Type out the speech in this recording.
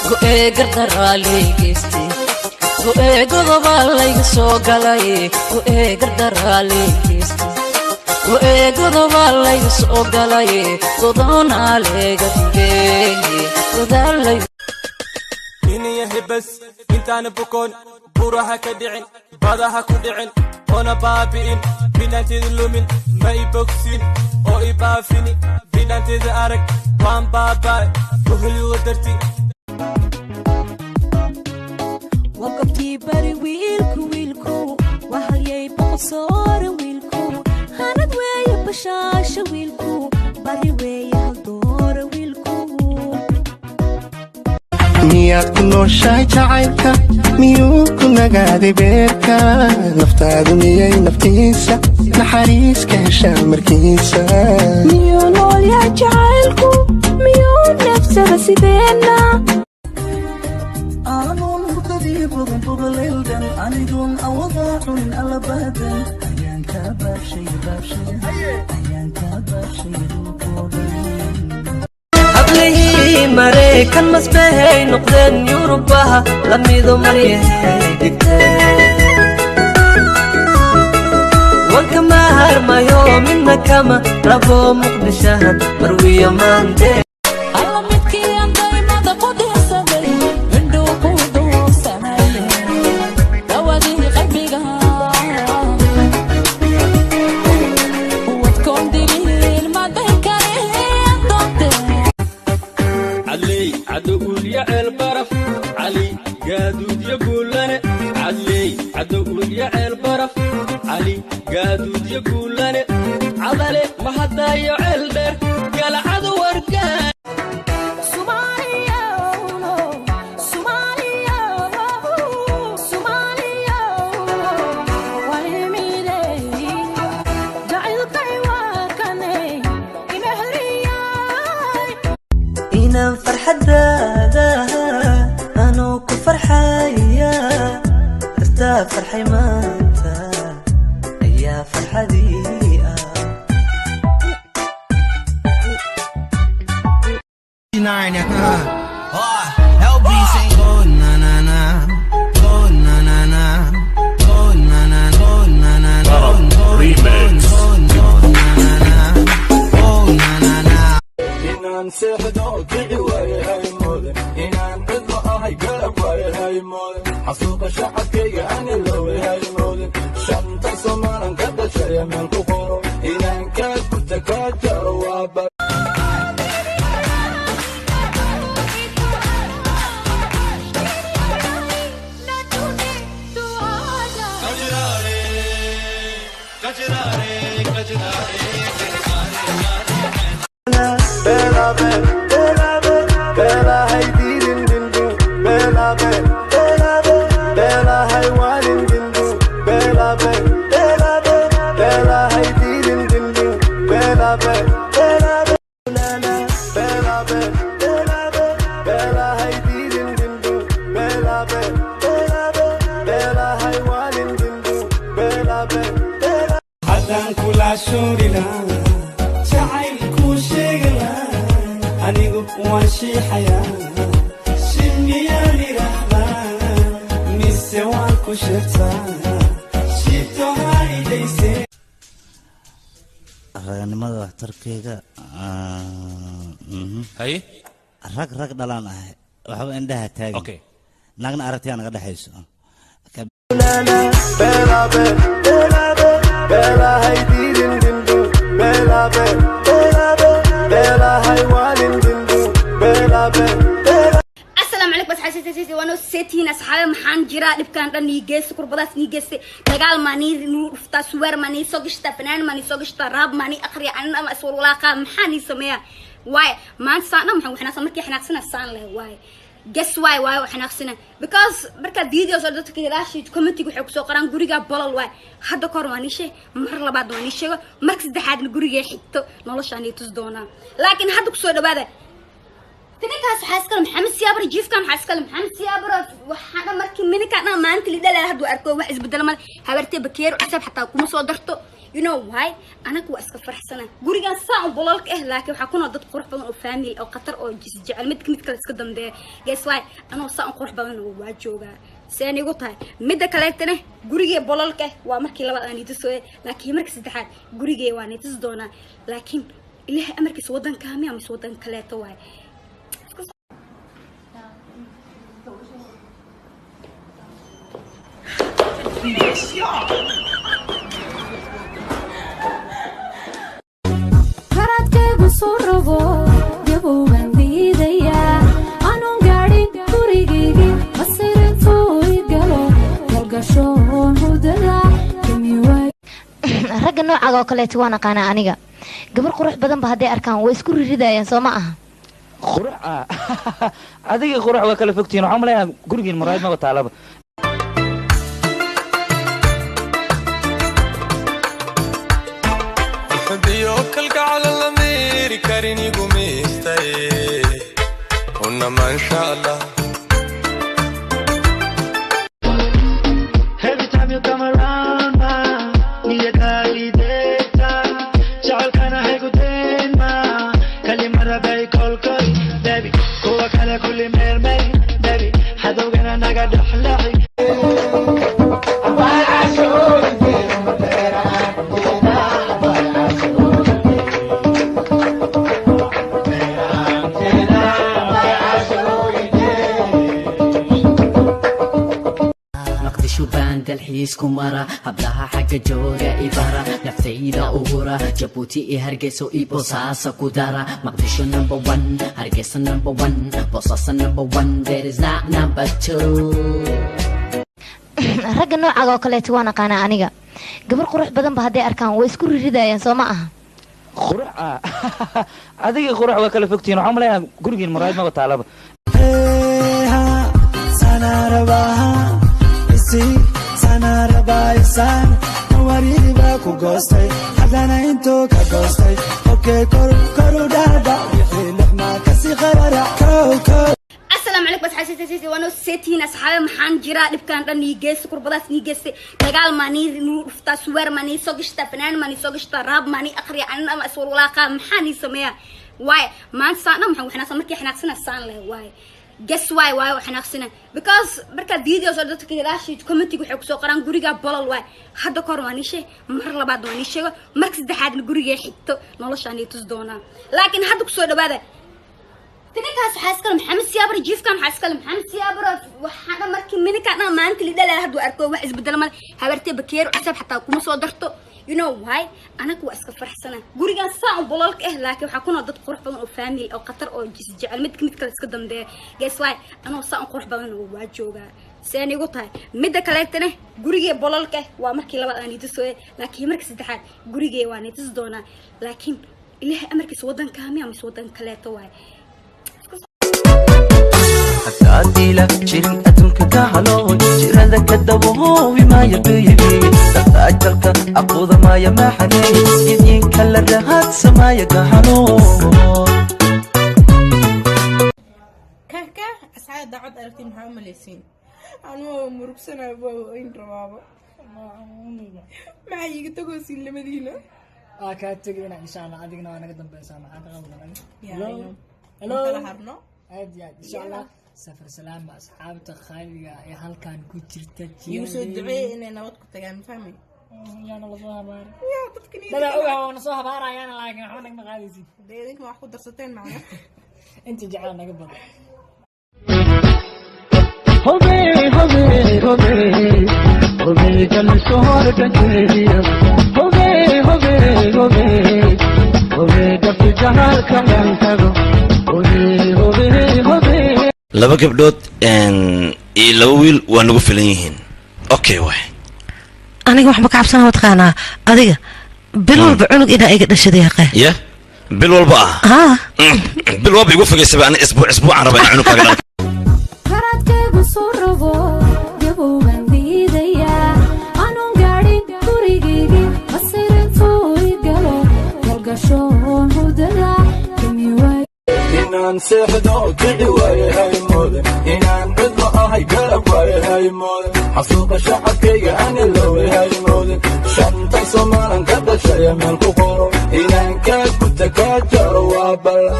go'ee gardaraaleygeesti go'ee godoba layga soo galay go'ee gardaraaleygeesti go'ee godoba layga soo galay godoonaa leega digeeye godaalay إني هبس انت انا بكون بروها كدعن بعدها كدعن وانا بابين بنات اللومن ما يبوكسين او يبافيني بنات ارك وان بابا وهلي ودرتي وقفتي بري ويلكو وهل يبقى صار ويلكو هاند ويا بشاشة ويلكو بري ويا هالدور ويلكو miyaad ku nooshahay jacaylka miyuu ku nagaaday beerka naftaadu miyay naftiisa naxariis ka heshaa markiisa miyuu nool yahay jacaylku miyuu nafsada sideena aanun hurdadii bogan bogoleeldan anigun awadaaxun alla baadan ayaan kaa baabshay ayaan kaa baabshay dhulkoodan mareykan masbahay noqdeen yurubaha lamido maryahay dhigteen wanka maharmayo midna kama rabo muqdishahan marwiya maandee alla midkii aan daymada ku diirsaday indhuu ku duursanay dhawadii qalbiga wadkoon diliil maday kareen doonte علي عدول يا البرف علي قادود يقول لنا علي عدول يا البرف علي قادود يقول لنا عضلي ما حدا يعلبر قال عدو ورقان inaan farxadaada anoo ku farxaya hartaa farxay maanta ayaa farxadii ah LB's ain't going na na na go na na na go na na go na na na remix inaan seexdo kici waaye hay moodan inaan cidlo ahay garab waaye hay moodan xasuuqa shacabkayga aan iloway hay moodan shanta somaalan ka dhashaya meel ku qoro inaan kaa gurta kaa jaro waaba haddaan kula shoogila jacaylkuu sheegala anigu waan shiixayaa shimiyaan idhaahdaa mise waan ku sheegtaa shito haidayse raganimada waxtarkeeda haye rag dhalaan ahay waxba indhaha taagin okay naagna aragtiyaa naga dhexayso السلام عليكم بس حسيت وانا سيتين اصحابي محان جرا دبكان دن نيجيس كربداس نيجيس دغال ماني نفتا سوير ماني سوغشتا فنان ماني سوغشتا راب ماني اقري عن ام اسور ولاقه محاني سميا واي ما انسانا وحنا سمركي حناقسنا سان له واي guess why وحناقسنا because marka video soo dadka ilaashi comment waxay ku soo qoraan guriga bolol waay hadda kor waan ishe mar labaad waan ishe marka saddexaad guriga xigto noloshaan ii tus doona laakiin hadda ku soo dhawaada تنكاس حاسكل محمد سيابر جيف كان حاسكل محمد سيابر وحنا مركي منك أنا ما أنت اللي دلها هدو أركو وحز بدل ما هبرتي بكير وحسب حتى كم صدرته you know why أنا كوا أسكت فرح سنة قولي كان ساعة بولالك لكن وحكون ضد قرح بدن أو فاميلي أو قطر أو جعل مد كلا سكدم ده guess why أنا ساعة قرح بدن وواجوجا سأني قلت هاي مدة كلاتنا قولي بولالك وأمريكا لا أنا يتسوي لكن أمريكا سدحات قولي وأنا يتسدونا لكن اللي أمريكا سودان كامي أم سودان كلاته واي karadkaygu soo rabo gabowgan diidaya aanun gaadhin gurigaygii masirintuu i galo galgashoon hurdada kamiwaay ragga noocaga oo kaleeto waan aqaanaa aniga gabar qurux badan ba hadday arkaan way isku riridayaan soo ma aha qurux adiga qurux waa kala fogtiin waxaan malayaa gurigiin maraayad ma taalaba بيوكلك على الأمير كاريني قميستي قلنا ما إن شاء الله Every time you come around ma niya kalideta shal kana heguden ma kali mara bay kolkoy baby kuwa kala kulli mermay baby hadowgana naga dhaxlaxi dalxiisku mara hablaha xagga jooga ibara naftayda uhura jabuuti i hargeyso i bosaasa ku dara maqdisho number 1 hargeysa number 1 bosaasa number 1 there is not number 2 ragga noocaga oo kaleeto waan aqaanaa aniga gabar qurux badan ba hadday arkaan way isku riridayaan soo ma aha qurux adiga qurux waa kala fogtiin waxaan malayaa gurigiin maraayad ma taalaba sanara baisan wariba ku goostay hadana into ka goostay okay koru dada wixii lixma kasi qarara السلام عليكم بس حسيت وانا سيتين اصحابي محان جرا دبكان دن يجيس قربداس نيجيس دغال ماني نفتا سوير ماني سوغشتا فنان ماني سوغشتا راب ماني اقري انا مسؤول ولاقه محاني سميا واي ما نسانا محن وحنا سمركي حنا قسنا سان له واي guess why waxaan aqsina because marka videos oo dadka ilaashi comment waxay ku soo qoraan guriga bolol way hadda kor waan ishe mar labaad waan ishe marka saddexaad guriga xigto noloshaan ay tus doonaa laakiin hadda ku soo dhawaada tinkaas xaaskal maxamed siyaabra jiifkan xaaskal maxamed siyaabra waxaan markii minka maanta lidala hadda arko wax isbedel ma habartay bakeer xisab xataa kuma soo darto you know why أنا كوا أسكت فرح سنة قولي كان ساعة بولالك لكن وحكون ضد قرح بدن أو فاميلي أو قطر أو جعل مد كلا سكدم ده guess why أنا ساعة قرح بدن وواجوجا سأني قلت هاي مدة كلاتنا قولي بولالك وأمريكا لا أنا يتسوي لكن أمريكا سدحات قولي وأنا يتسدونا لكن اللي أمريكا سودان كامي أم سودان كلاته واي حتى أديلا شيرين أتمك كهلو شيرين كدبوه وما يبيبي أجلك أقوض ما يمحني يدين كل الرهات سما يقهلو كه أسعد دعوت أرتي محمد مليسين أنا مركسنا وين روابا ما يجي تقولين لمدينة كاتجينا إن شاء الله عندنا أنا قدام بسامة هلو هلو هرنا عادي إن شاء الله سفر سلام مع أصحابك خالي يا هل كان كنت يوسف دعي إني نوت كنت جاي فهمي يا الله صوها بار يا تذكرني لا هو أنا صوها بار أنا لكن محمد ما قاعد دينك ما أخذ درستين معنا أنت جعلنا قبل hobe kan sohor kantiya hobe gabti jahal kan tago hobe laba gabdhood iyo laba wiil waa nagu filan yihiin okay way aniga wax ma ka cabsana wadqaana adiga bil walba cunug ina iga dhashaday yaqaan ya bil walba bil walba igu fageysay baan isbuuc aan rabaa cunug kaga dhal karadkaygu soo rabo gabowgan diidaya aanun gaadhin gurigaygii masirintuu i galo galgashoon hurdada kamiwaay inaan seexdo kici waayahay moodan inaan cidlo ahay garab waayahay moodan xasuuqa shacabkayga ana looyahay moodan شنطة سمارا كبشة يا ملك قرو إنان كاكو تكاجر وابل